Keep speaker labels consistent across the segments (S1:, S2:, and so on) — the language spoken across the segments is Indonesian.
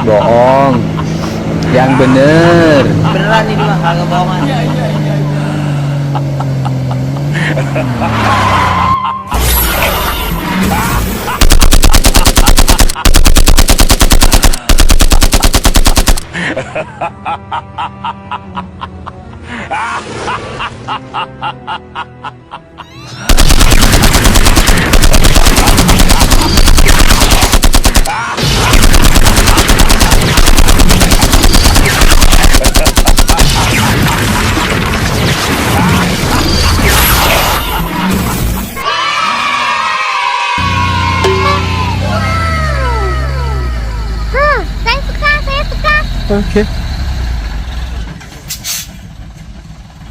S1: Bohong. Yang bener.
S2: Beneran ini mah kagak bohongan.
S3: Saya suka.
S1: Oke.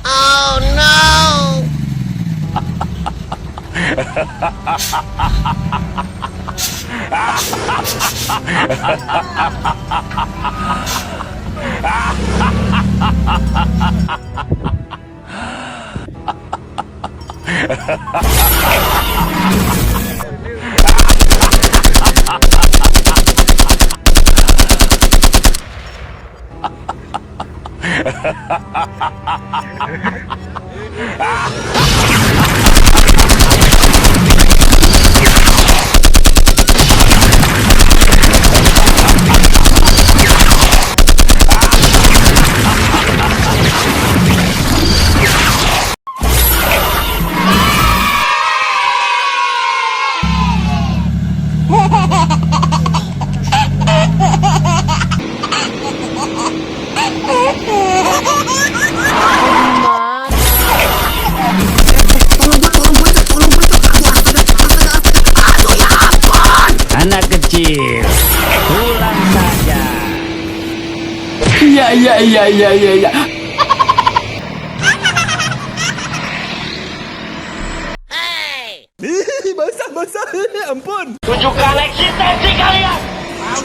S3: Oh no.
S1: Anak kecil, pulang saja.
S4: Iya. Basah. Ampun.
S2: Tunjukkan eksistensi kalian.
S3: Saya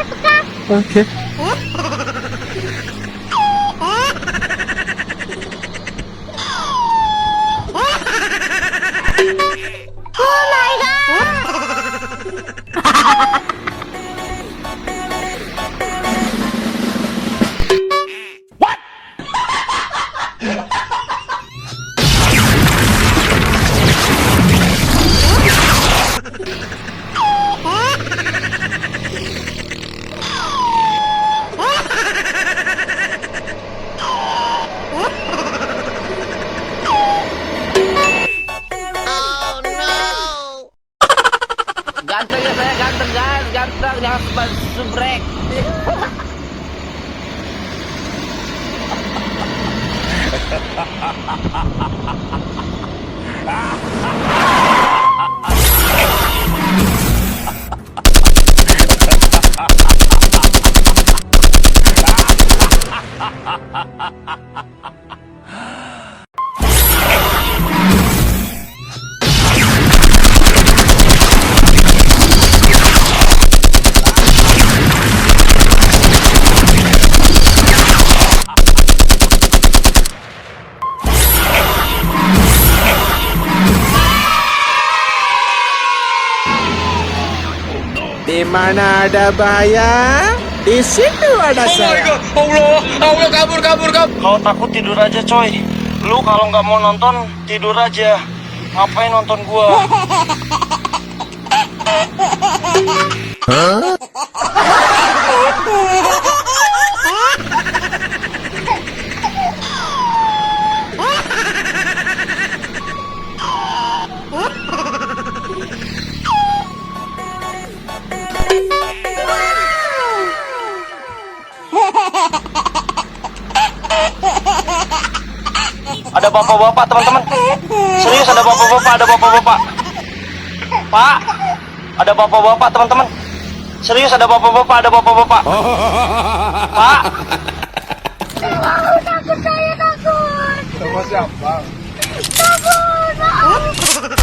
S3: suka.
S1: Oke.
S3: Oh my god. Oh no.
S2: Ganteng ya saya, ganteng guys, ganteng, jangan subrek.
S4: Di mana ada bahaya, di situ ada saya.
S2: Allah, kabur. Kau takut tidur aja coy. Lu kalau nggak mau nonton, tidur aja. Ngapain nonton gua? Ada bapak-bapak teman-teman. Serius ada bapak-bapak, ada bapak-bapak. Pak, ada bapak-bapak teman-teman. Serius ada bapak-bapak, ada bapak-bapak. Pak.
S3: Takut saya takut.
S4: Sama siapa?
S3: Takut.